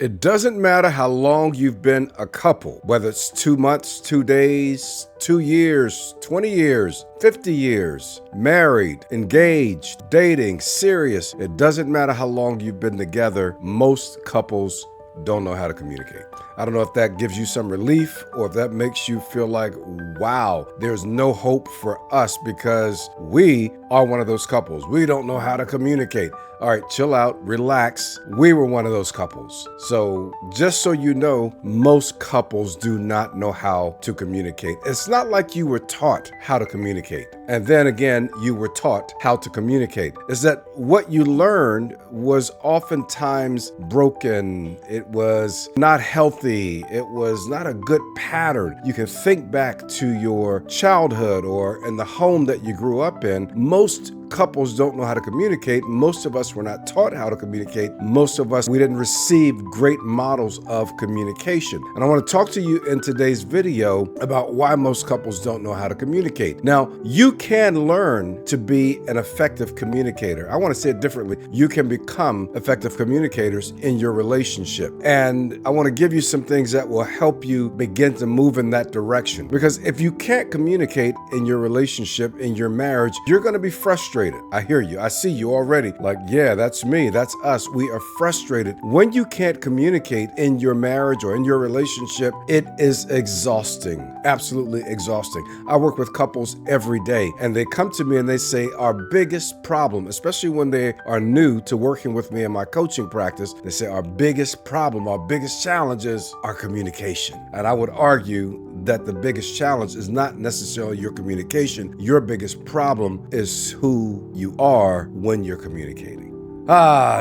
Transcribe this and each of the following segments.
It doesn't matter how long you've been a couple, whether it's 2 months, 2 days, 2 years, 20 years, 50 years, married, engaged, dating, serious. It doesn't matter how long you've been together. Most couples don't know how to communicate. I don't know if that gives you some relief or if that makes you feel like, wow, there's no hope for us because we are one of those couples. We don't know how to communicate. All right, chill out, relax. We were one of those couples. So just so you know, most couples do not know how to communicate. It's not like you were taught how to communicate. And then again, you were taught how to communicate. It's that what you learned was oftentimes broken. It was not healthy. It was not a good pattern. You can think back to your childhood or in the home that you grew up in. Most couples don't know how to communicate. Most of us were not taught how to communicate. Most of us, we didn't receive great models of communication. And I want to talk to you in today's video about why most couples don't know how to communicate. Now, you can learn to be an effective communicator. I want to say it differently. You can become effective communicators in your relationship. And I want to give you some things that will help you begin to move in that direction. Because if you can't communicate in your relationship, in your marriage, you're going to be frustrated. I hear you. I see you already. Like, yeah, that's me. That's us. We are frustrated. When you can't communicate in your marriage or in your relationship, it is exhausting. Absolutely exhausting. I work with couples every day and they come to me and they say our biggest problem, especially when they are new to working with me in my coaching practice, they say our biggest problem, our biggest challenge is our communication. And I would argue that the biggest challenge is not necessarily your communication. Your biggest problem is who you are when you're communicating.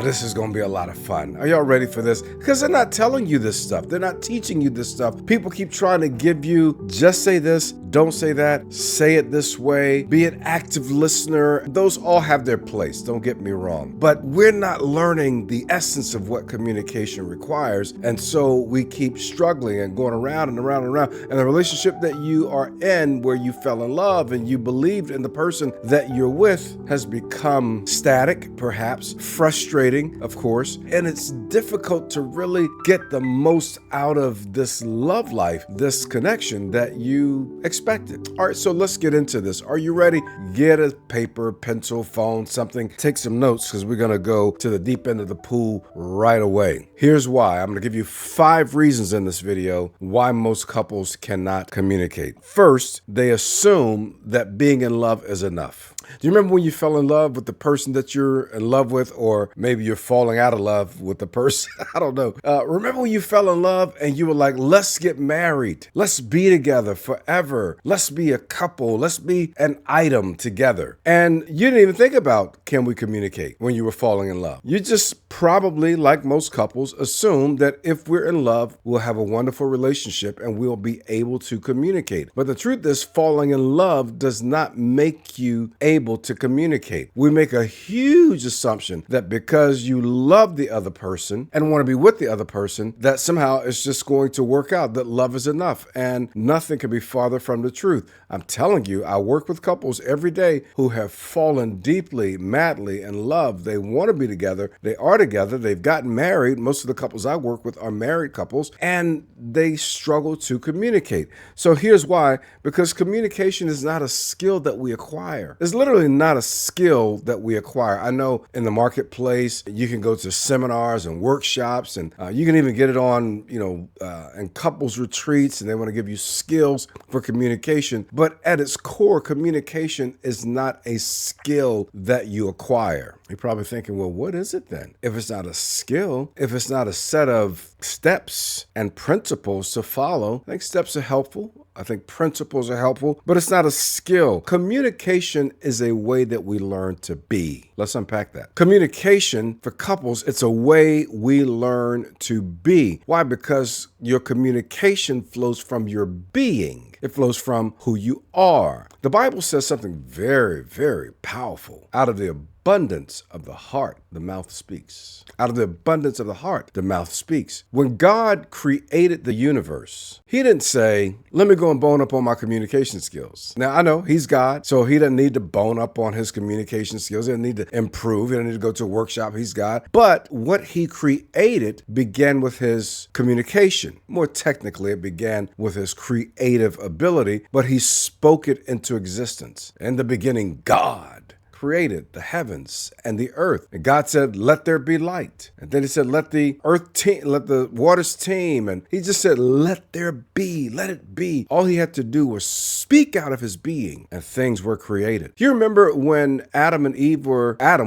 This is going to be a lot of fun. Are y'all ready for this? Because they're not telling you this stuff. They're not teaching you this stuff. People keep trying to give you, just say this, don't say that, say it this way, be an active listener. Those all have their place, don't get me wrong. But we're not learning the essence of what communication requires. And so we keep struggling and going around and around and around. And the relationship that you are in, where you fell in love and you believed in the person that you're with, has become static, perhaps, frustrating, of course, and it's difficult to really get the most out of this love life, this connection that you expected. All right, so let's get into this. Are you ready? Get a paper, pencil, phone, something. Take some notes because we're going to go to the deep end of the pool right away. Here's why. I'm going to give you 5 reasons in this video why most couples cannot communicate. First, they assume that being in love is enough. Do you remember when you fell in love with the person that you're in love with, or maybe you're falling out of love with the person? I don't know. Remember when you fell in love and you were like, let's get married. Let's be together forever. Let's be a couple. Let's be an item together. And you didn't even think about, can we communicate when you were falling in love? You just probably, like most couples, assume that if we're in love, we'll have a wonderful relationship and we'll be able to communicate. But the truth is, falling in love does not make you able to communicate. We make a huge assumption that because you love the other person and want to be with the other person, that somehow it's just going to work out, that love is enough. And nothing can be farther from the truth. I'm telling you, I work with couples every day who have fallen deeply, madly in love. They want to be together. They are together. They've gotten married. Most of the couples I work with are married couples, and they struggle to communicate. So here's why. Because communication is not a skill that we acquire. It's literally not a skill that we acquire. I know in the marketplace, you can go to seminars and workshops, and you can even get it on, in couples retreats, and they want to give you skills for communication. But at its core, communication is not a skill that you acquire. You're probably thinking, well, what is it then? If it's not a skill, if it's not a set of steps and principles to follow, I think steps are helpful. I think principles are helpful, but it's not a skill. Communication is a way that we learn to be. Let's unpack that. Communication for couples, it's a way we learn to be. Why? Because your communication flows from your being. It flows from who you are. The Bible says something very, very powerful out of the abundance of the heart, the mouth speaks. Out of the abundance of the heart, the mouth speaks. When God created the universe, he didn't say, let me go and bone up on my communication skills. Now, I know he's God, so he doesn't need to bone up on his communication skills. He doesn't need to improve. He doesn't need to go to a workshop. He's God. But what he created began with his communication. More technically, it began with his creative ability, but he spoke it into existence. In the beginning, God created the heavens and the earth. And God said, let there be light. And then he said, let the waters teem. And he just said, let there be, let it be. All he had to do was speak out of his being and things were created. You remember when Adam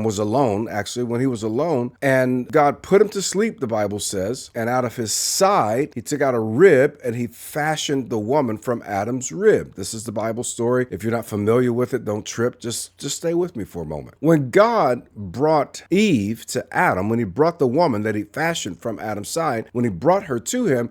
was alone, when he was alone, and God put him to sleep, the Bible says, and out of his side, he took out a rib and he fashioned the woman from Adam's rib. This is the Bible story. If you're not familiar with it, don't trip. Just stay with me for a moment. When God brought Eve to Adam, when he brought the woman that he fashioned from Adam's side, when he brought her to him,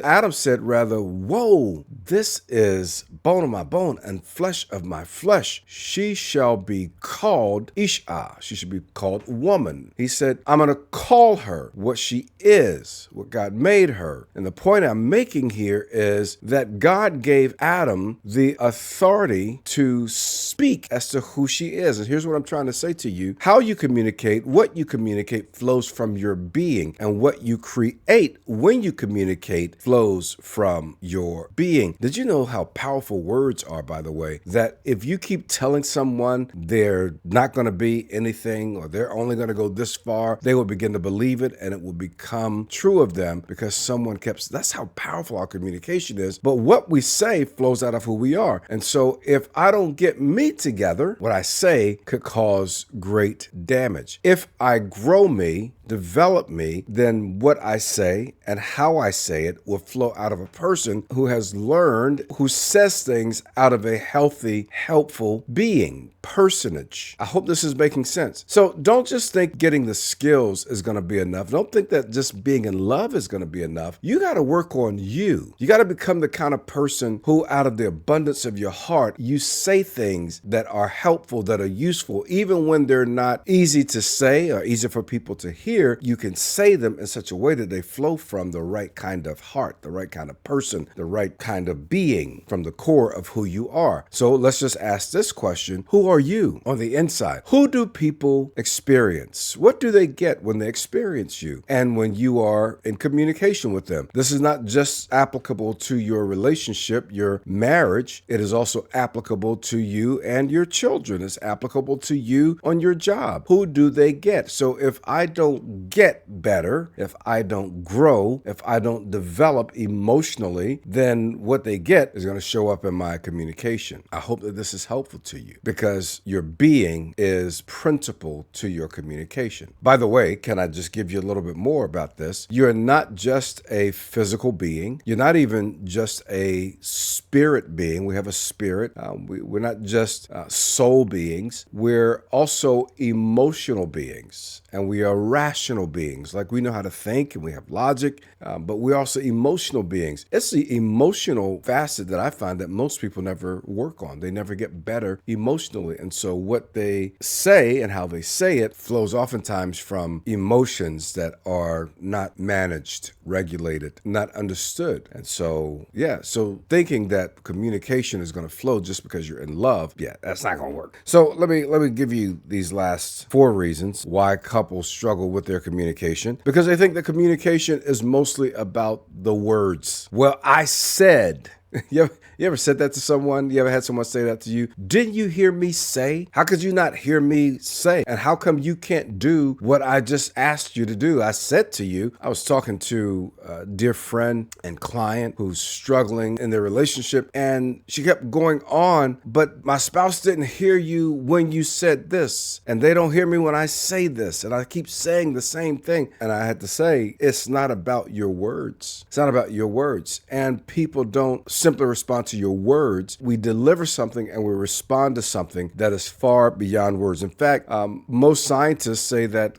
Adam said, whoa, this is bone of my bone and flesh of my flesh. She shall be called Isha. She should be called woman. He said, I'm going to call her what she is, what God made her. And the point I'm making here is that God gave Adam the authority to speak as to who she is. And here's what I'm trying to say to you. How you communicate, what you communicate flows from your being. And what you create when you communicate flows from your being. Did you know how powerful words are, by the way? That if you keep telling someone they're not going to be anything or they're only going to go this far, they will begin to believe it and it will become true of them because someone that's how powerful our communication is. But what we say flows out of who we are. And so if I don't get me together, what I say could cause great damage. If I grow me, develop me, then what I say and how I say it will flow out of a person who has learned, who says things out of a healthy, helpful being, personage. I hope this is making sense. So don't just think getting the skills is going to be enough. Don't think that just being in love is going to be enough. You got to work on you. You got to become the kind of person who, out of the abundance of your heart, you say things that are helpful, that are useful, even when they're not easy to say or easy for people to hear. You can say them in such a way that they flow from the right kind of heart, the right kind of person, the right kind of being, from the core of who you are. So let's just ask this question. Who are you on the inside? Who do people experience? What do they get when they experience you and when you are in communication with them? This is not just applicable to your relationship, your marriage. It is also applicable to you and your children. It's applicable to you on your job. Who do they get? So if I don't get better, if I don't grow, if I don't develop emotionally, then what they get is going to show up in my communication. I hope that this is helpful to you because your being is principal to your communication. By the way, can I just give you a little bit more about this? You're not just a physical being. You're not even just a spirit being. We have a spirit. We're not just soul beings. We're also emotional beings. And we are rational beings. Like we know how to think and we have logic, but we're also emotional beings. It's the emotional facet that I find that most people never work on. They never get better emotionally. And so what they say and how they say it flows oftentimes from emotions that are not managed, regulated, not understood. And so, so thinking that communication is going to flow just because you're in love, that's not going to work. So let me give you these last 4 reasons why couples struggle with their communication, because they think that communication is mostly about the words. Well, I said. You ever said that to someone? You ever had someone say that to you? Didn't you hear me say? How could you not hear me say? And how come you can't do what I just asked you to do? I said to you, I was talking to a dear friend and client who's struggling in their relationship, and she kept going on, but my spouse didn't hear you when you said this, and they don't hear me when I say this, and I keep saying the same thing. And I had to say, it's not about your words. It's not about your words. And people don't simply respond to your words. We deliver something and we respond to something that is far beyond words. In fact, most scientists say that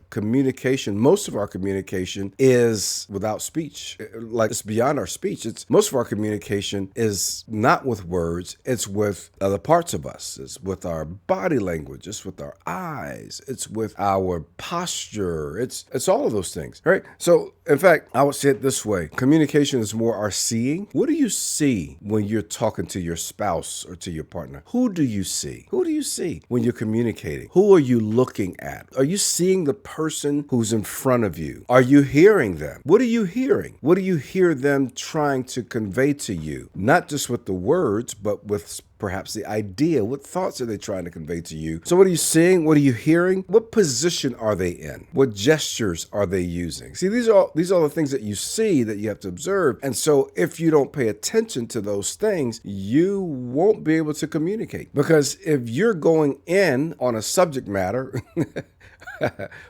most of our communication is without speech. Like, it's beyond our speech. Most of our communication is not with words. It's with other parts of us. It's with our body language. It's with our eyes. It's with our posture. It's all of those things, right? So, in fact, I would say it this way. Communication is more our seeing. What do you see when you're talking to your spouse or to your partner? Who do you see? Who do you see when you're communicating? Who are you looking at? Are you seeing the person who's in front of you? Are you hearing them? What are you hearing? What do you hear them trying to convey to you? Not just with the words, but with perhaps the idea. What thoughts are they trying to convey to you? So what are you seeing? What are you hearing? What position are they in? What gestures are they using? See, these are the things that you see that you have to observe. And so if you don't pay attention to those things, you won't be able to communicate. Because if you're going in on a subject matter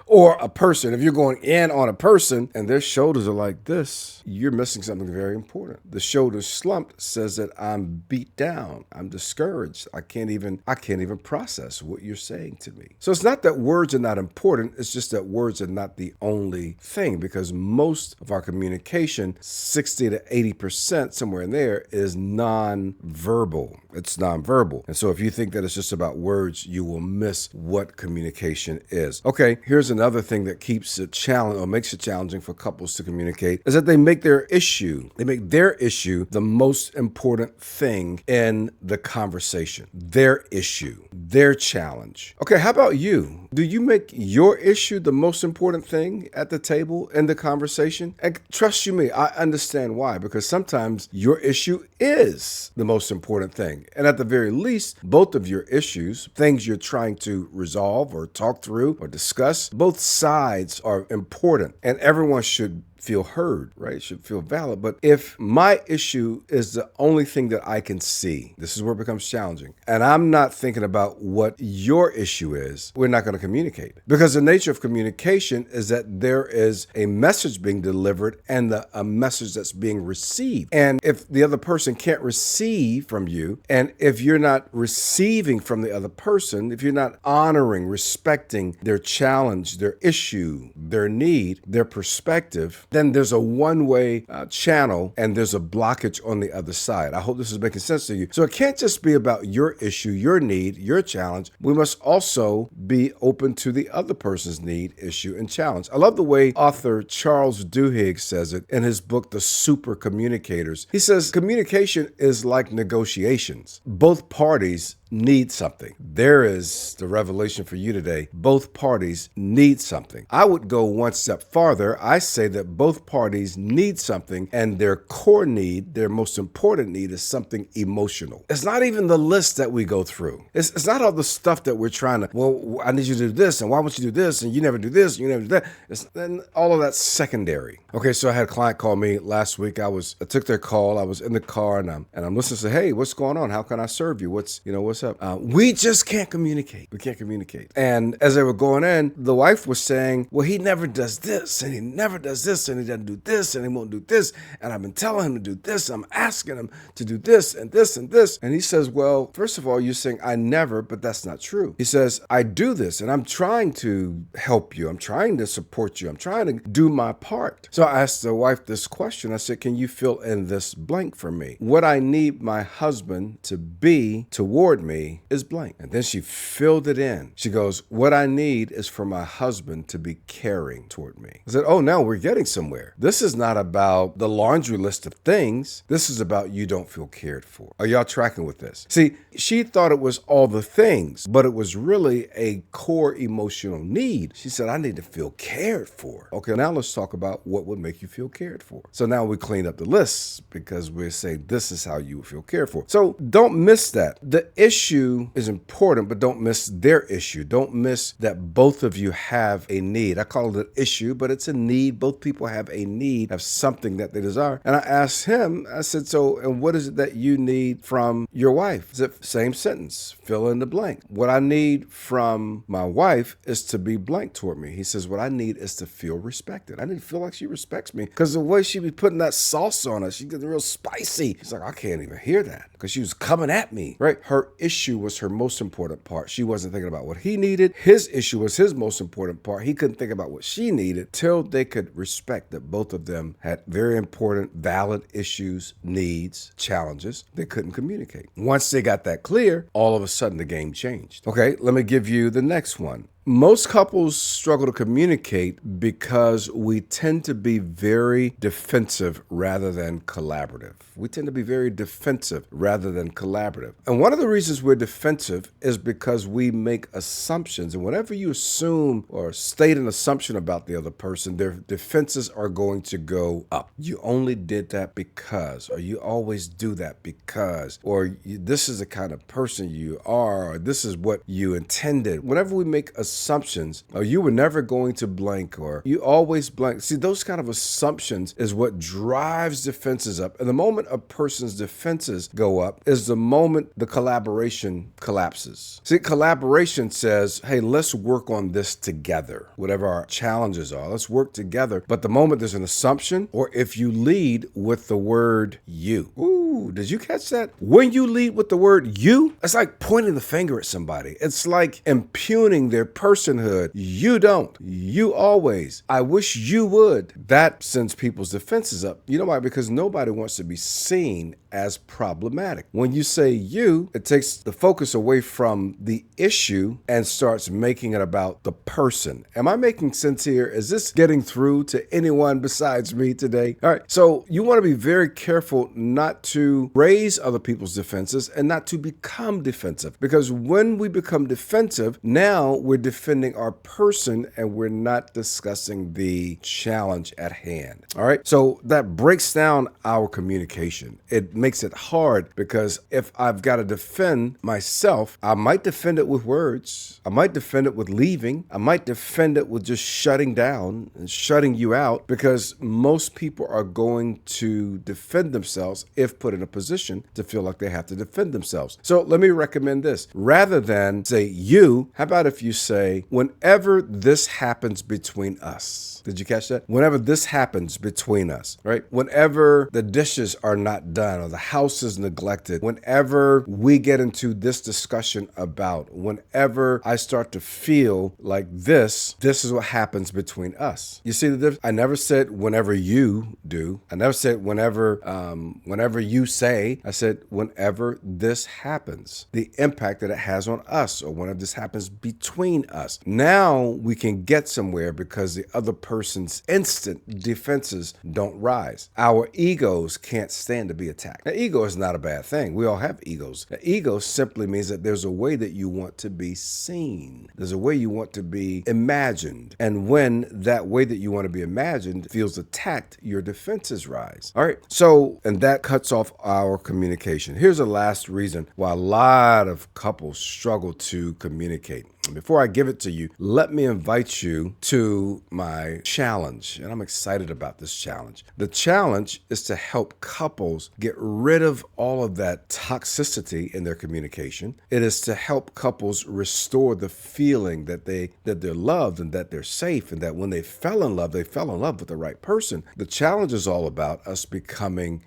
or a person, if you're going in on a person and their shoulders are like this, you're missing something very important. The shoulders slumped says that I'm beat down. I'm discouraged. I can't even process what you're saying to me. So it's not that words are not important. It's just that words are not the only thing, because most of our communication, 60 to 80%, somewhere in there, is non-verbal. It's non-verbal. And so if you think that it's just about words, you will miss what communication is. Okay, here's another thing that keeps it challenging, or makes it challenging for couples to communicate, is that they make their issue the most important thing in the conversation. Their issue, their challenge. Okay, how about you? Do you make your issue the most important thing at the table in the conversation? And trust you me, I understand why, because sometimes your issue is the most important thing. And at the very least, both of your issues, things you're trying to resolve or talk through or discuss, both sides are important, and everyone should feel heard, right? Should feel valid. But if my issue is the only thing that I can see, this is where it becomes challenging. And I'm not thinking about what your issue is, we're not going to communicate. Because the nature of communication is that there is a message being delivered and a message that's being received. And if the other person can't receive from you, and if you're not receiving from the other person, if you're not honoring, respecting their challenge, their issue, their need, their perspective, then there's a one-way channel and there's a blockage on the other side. I hope this is making sense to you. So it can't just be about your issue, your need, your challenge. We must also be open to the other person's need, issue, and challenge. I love the way author Charles Duhigg says it in his book, The Super Communicators. He says, communication is like negotiations. Both parties need something. There is the revelation for you today. Both parties need something. I would go one step farther. I say that both parties need something, and their core need, their most important need, is something emotional. It's not even the list that we go through. It's not all the stuff that we're trying to, well, I need you to do this, and why won't you do this, and you never do this, and you never do that. And all of that's secondary. Okay, so I had a client call me last week. I took their call. I was in the car, and I'm listening to say, hey, what's going on? How can I serve you? What's up? We just can't communicate. We can't communicate. And as they were going in, the wife was saying, well, he never does this, and he never does this, and he doesn't do this, and he won't do this, and I've been telling him to do this, I'm asking him to do this, and this, and this. And he says, well, first of all, you're saying I never, but that's not true. He says, I do this, and I'm trying to help you. I'm trying to support you. I'm trying to do my part. So I asked the wife this question. I said, can you fill in this blank for me? What I need my husband to be toward me is blank. And then she filled it in. She goes, what I need is for my husband to be caring toward me. I said, oh, now we're getting somewhere. This is not about the laundry list of things. This is about you don't feel cared for. Are y'all tracking with this? See, she thought it was all the things, but it was really a core emotional need. She said, I need to feel cared for. Okay, now let's talk about what would make you feel cared for. So now we clean up the lists because we're saying this is how you would feel cared for. So don't miss that. The issue issue is important, but don't miss their issue. Don't miss that both of you have a need. I call it an issue, but it's a need. Both people have a need of something that they desire. And I asked him, I said, so, and what is it that you need from your wife? Is it same sentence, fill in the blank. What I need from my wife is to be blank toward me. He says, what I need is to feel respected. I need to feel like she respects me, because the way she be putting that sauce on us, she gets real spicy. She's like, I can't even hear that, because she was coming at me, right? Her issue was her most important part. She wasn't thinking about what he needed. His issue was his most important part. He couldn't think about what she needed till they could respect that both of them had very important, valid issues, needs, challenges. They couldn't communicate. Once they got that clear, all of a sudden the game changed. Okay, let me give you the next one. Most couples struggle to communicate because we tend to be very defensive rather than collaborative. We tend to be very defensive rather than collaborative. And one of the reasons we're defensive is because we make assumptions. And whenever you assume or state an assumption about the other person, their defenses are going to go up. You only did that because, or you always do that because, or this is the kind of person you are, or this is what you intended. Whenever we make assumptions, or you were never going to blank, or you always blank. See, those kind of assumptions is what drives defenses up. And the moment a person's defenses go up is the moment the collaboration collapses. See, collaboration says, hey, let's work on this together. Whatever our challenges are, let's work together. But the moment there's an assumption, or if you lead with the word you. Ooh, did you catch that? When you lead with the word you, it's like pointing the finger at somebody. It's like impugning their personhood. You don't. You always. I wish you would. That sends people's defenses up. You know why? Because nobody wants to be seen as problematic. When you say you, it takes the focus away from the issue and starts making it about the person. Am I making sense here? Is this getting through to anyone besides me today? All right. So you want to be very careful not to raise other people's defenses and not to become defensive, because when we become defensive, now we're defending our person and we're not discussing the challenge at hand. All right. So that breaks down our communication. It makes it hard, because if I've got to defend myself, I might defend it with words. I might defend it with leaving. I might defend it with just shutting down and shutting you out, because most people are going to defend themselves if put in a position to feel like they have to defend themselves. So let me recommend this. Rather than say you, how about if you say, whenever this happens between us? Did you catch that? Whenever this happens between us, right? Whenever the dishes are not done or the house is neglected, whenever we get into this discussion about, whenever I start to feel like this is what happens between us. You see the difference? I never said whenever you do. I never said whenever you say. I said whenever this happens. The impact that it has on us, or whenever this happens between us. Now we can get somewhere because the other person's instant defenses don't rise. Our egos can't stand to be attacked. Now, ego is not a bad thing. We all have egos. Now, ego simply means that there's a way that you want to be seen. There's a way you want to be imagined. And when that way that you want to be imagined feels attacked, your defenses rise. All right. So, and that cuts off our communication. Here's the last reason why a lot of couples struggle to communicate. Before I give it to you, let me invite you to my challenge. And I'm excited about this challenge. The challenge is to help couples get rid of all of that toxicity in their communication. It is to help couples restore the feeling that they're loved and that they're safe, and that when they fell in love with the right person. The challenge is all about us becoming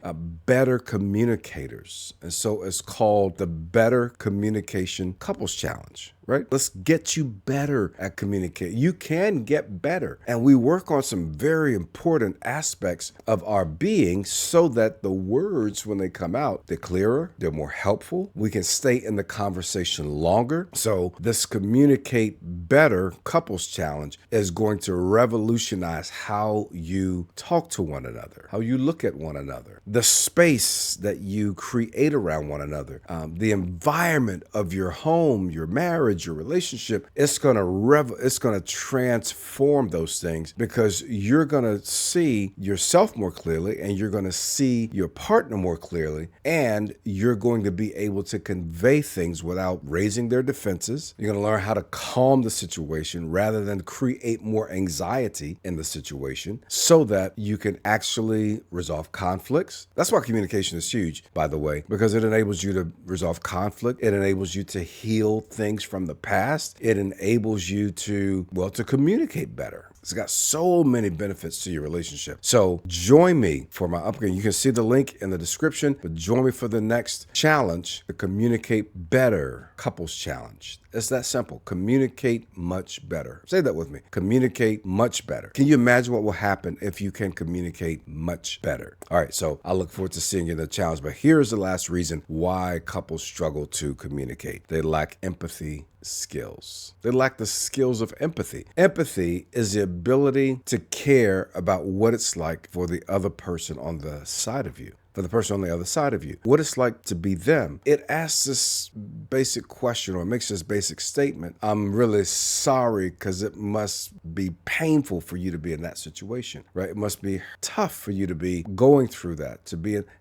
better communicators. And so it's called the Better Communication Couples Challenge. Right? Let's get you better at communicating. You can get better. And we work on some very important aspects of our being so that the words, when they come out, they're clearer, they're more helpful. We can stay in the conversation longer. So this Communicate Better Couples Challenge is going to revolutionize how you talk to one another, how you look at one another, the space that you create around one another, the environment of your home, your marriage, marriage, your relationship, it's going to transform those things, because you're going to see yourself more clearly, and you're going to see your partner more clearly, and you're going to be able to convey things without raising their defenses. You're going to learn how to calm the situation rather than create more anxiety in the situation, so that you can actually resolve conflicts. That's why communication is huge, by the way, because it enables you to resolve conflict. It enables you to heal things from the past. It enables you to communicate better. It's got so many benefits to your relationship. So join me for my upgrade. You can see the link in the description, but join me for the next challenge, the Communicate Better Couples Challenge. It's that simple. Communicate much better. Say that with me. Communicate much better. Can you imagine what will happen if you can communicate much better? All right, so I look forward to seeing you in the challenge, but here's the last reason why couples struggle to communicate. They lack empathy skills. They lack the skills of empathy. Empathy is the ability to care about what it's like for the other person on the side of you. For the person on the other side of you, what it's like to be them. It asks this basic question, or makes this basic statement: I'm really sorry, because it must be painful for you to be in that situation, right? It must be tough for you to be going through that,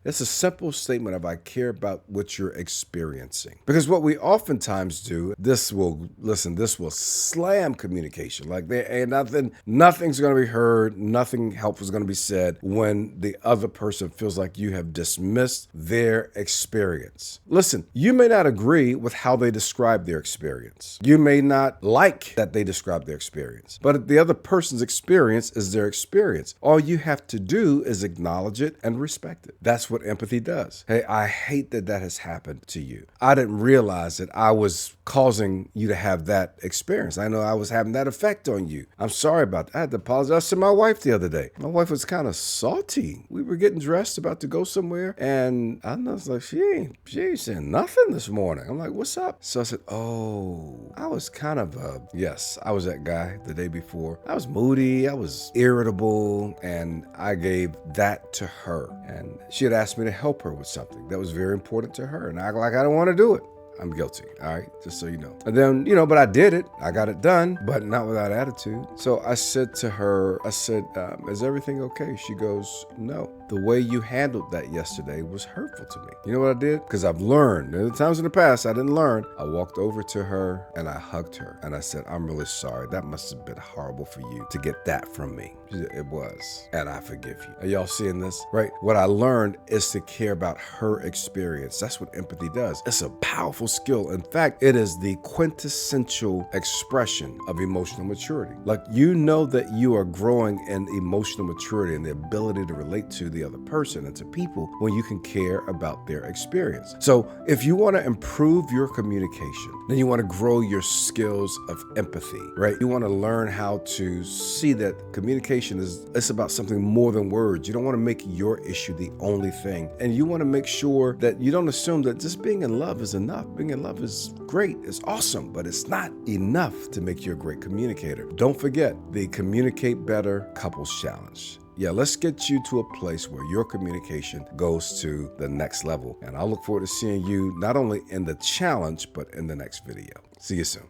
it's a simple statement of, I care about what you're experiencing. Because what we oftentimes do, this will slam communication. Like, there ain't nothing's going to be heard, nothing helpful is going to be said when the other person feels like you have dismissed their experience. Listen, you may not agree with how they describe their experience. You may not like that they describe their experience, but the other person's experience is their experience. All you have to do is acknowledge it and respect it. That's what empathy does. Hey, I hate that has happened to you. I didn't realize that I was causing you to have that experience. I know I was having that effect on you. I'm sorry about that. I had to apologize to my wife the other day. My wife was kind of salty. We were getting dressed, about to go somewhere, and I was like, she ain't saying nothing this morning. I'm like, what's up? So I said, oh, I was kind of I was that guy the day before. I was moody, I was irritable, and I gave that to her. And she had asked me to help her with something that was very important to her, and I act like I don't want to do it. I'm guilty, all right? Just so you know. And then, but I did it. I got it done, but not without attitude. So I said to her, is everything okay? She goes, no. The way you handled that yesterday was hurtful to me. You know what I did? Because I've learned. There are times in the past I didn't learn. I walked over to her and I hugged her. And I said, I'm really sorry. That must have been horrible for you to get that from me. She said, it was. And I forgive you. Are y'all seeing this? Right? What I learned is to care about her experience. That's what empathy does. It's a powerful skill. In fact, it is the quintessential expression of emotional maturity. Like, you know that you are growing in emotional maturity and the ability to relate to the other person and to people when you can care about their experience. So if you want to improve your communication, then you want to grow your skills of empathy, right? You want to learn how to see that communication it's about something more than words. You don't want to make your issue the only thing. And you want to make sure that you don't assume that just being in love is enough. Being in love is great, it's awesome, but it's not enough to make you a great communicator. Don't forget the Communicate Better Couples Challenge. Yeah, let's get you to a place where your communication goes to the next level. And I look forward to seeing you not only in the challenge, but in the next video. See you soon.